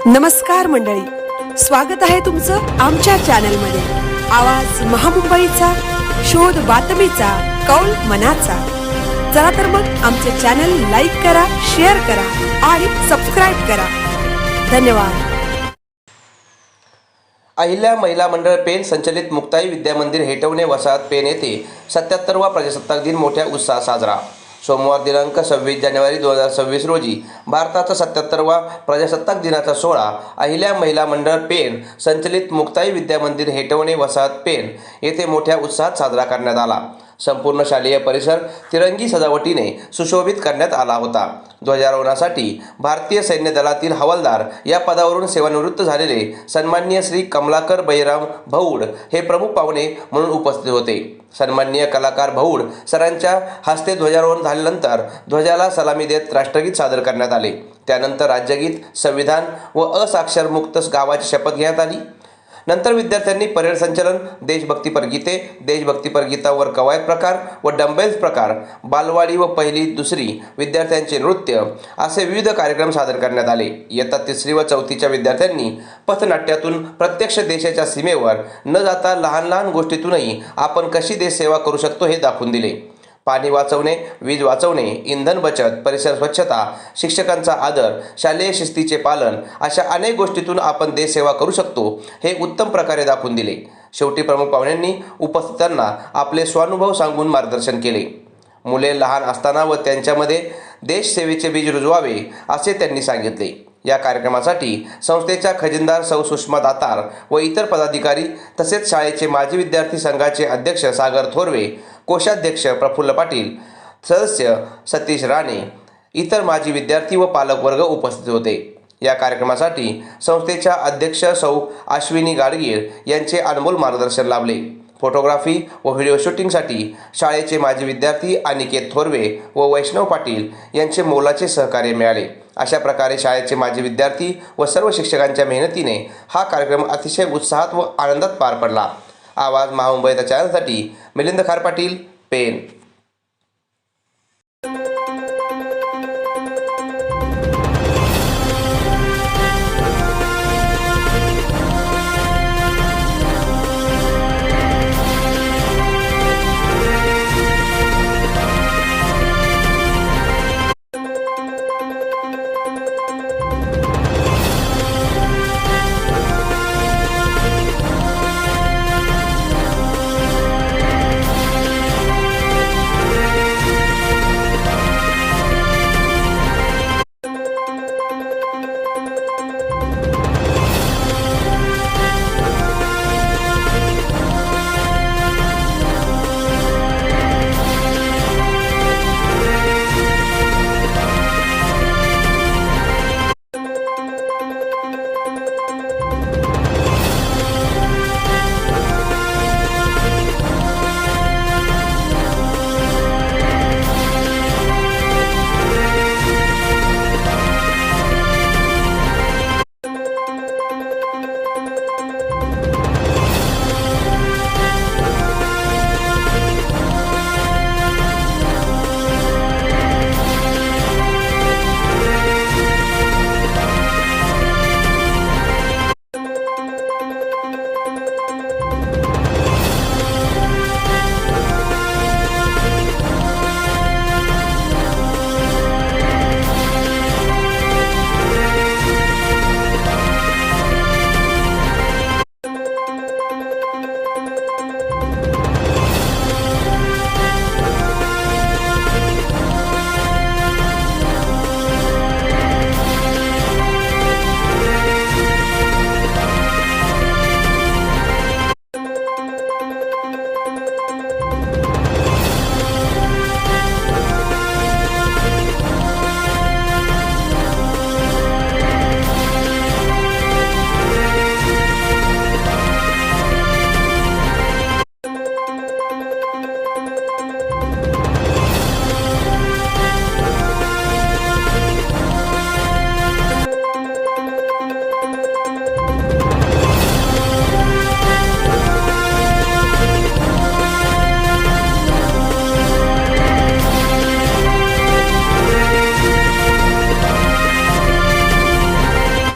नमस्कार मंडळी, स्वागत आहे तुमचं आमच्या चॅनलमध्ये। आवाज महामुंबईचा, शोध बातमीचा, कौल मनाचा। चला तर मग आमचे चॅनल लाईक करा, शेअर करा आणि सबस्क्राइब करा। धन्यवाद। अहिल्या महिला मंडळ पेण संचलित मुक्ताई विद्यामंदिर हेटवणे वसाहत पेण येथे 77वा प्रजासत्ताक दिन मोठ्या उत्साहात साजरा। सोमवार दिनांक 26 जानेवारी 2026 रोजी भारताचा 77वा प्रजासत्ताक दिनाचा सोहळा अहिल्या महिला मंडळ पेण संचलित मुक्ताई विद्यामंदिर हेटवणे वसाहत पेण येथे मोठ्या उत्साहात साजरा करण्यात आला। संपूर्ण शालेय परिसर तिरंगी सजावटीने सुशोभित करण्यात आला होता। ध्वजारोहणासाठी भारतीय सैन्य दलातील हवालदार या पदावरून सेवानिवृत्त झालेले सन्माननीय श्री कमलाकर बैराम भौड हे प्रमुख पाहुणे म्हणून उपस्थित होते। सन्माननीय कलाकार भौड सरांच्या हस्ते ध्वजारोहण झाल्यानंतर ध्वजाला सलामी देत राष्ट्रगीत सादर करण्यात आले। त्यानंतर राज्यगीत, संविधान व असाक्षर मुक्त गावाची शपथ घेण्यात आली। नंतर विद्यार्थ्यांनी परेड संचलन, देशभक्तीपर गीते, देशभक्तीपर गीतावर कवायत प्रकार व डंबेल्स प्रकार, बालवाडी व पहिली दुसरी विद्यार्थ्यांचे नृत्य असे विविध कार्यक्रम सादर करण्यात आले। इयत्ता 3री व 4थीच्या विद्यार्थ्यांनी पथनाट्यातून प्रत्यक्ष देशाच्या सीमेवर न जाता लहान लहान गोष्टीतूनही आपण कशी देशसेवा करू शकतो हे दाखवून दिले। पाणी वाचवणे, वीज वाचवणे, इंधन बचत, परिसर स्वच्छता, शिक्षकांचा आदर, शालेय शिस्तीचे पालन अशा अनेक गोष्टीतून आपण देशसेवा करू शकतो हे उत्तम प्रकारे दाखवून दिले। शेवटी प्रमुख पाहुण्यांनी उपस्थितांना आपले स्वानुभव सांगून मार्गदर्शन केले। मुले लहान असताना व त्यांच्यामध्ये देशसेवेचे बीज रुजवावे असे त्यांनी सांगितले। या कार्यक्रमासाठी संस्थेच्या खजिनदार सौ सुषमा दातार व इतर पदाधिकारी तसेच शाळेचे माजी विद्यार्थी संघाचे अध्यक्ष सागर थोरवे, कोषाध्यक्ष प्रफुल्ल पाटील, सदस्य सतीश राणे, इतर माजी विद्यार्थी व पालक वर्ग उपस्थित होते। या कार्यक्रमासाठी संस्थेच्या अध्यक्ष सौ अश्विनी गाडगीळ यांचे अनमोल मार्गदर्शन लाभले। फोटोग्राफी व व्हिडिओ शूटिंगसाठी शाळेचे माजी विद्यार्थी अनिकेत थोरवे व वैष्णव पाटील यांचे मोलाचे सहकार्य मिळाले। अशा प्रकारे शाळेचे माजी विद्यार्थी व सर्व शिक्षकांच्या मेहनतीने हा कार्यक्रम अतिशय उत्साहात व आनंदात पार पडला। आवाज महामुंबईच्या चॅनलसाठी मिलिंद खार पाटील, पेण।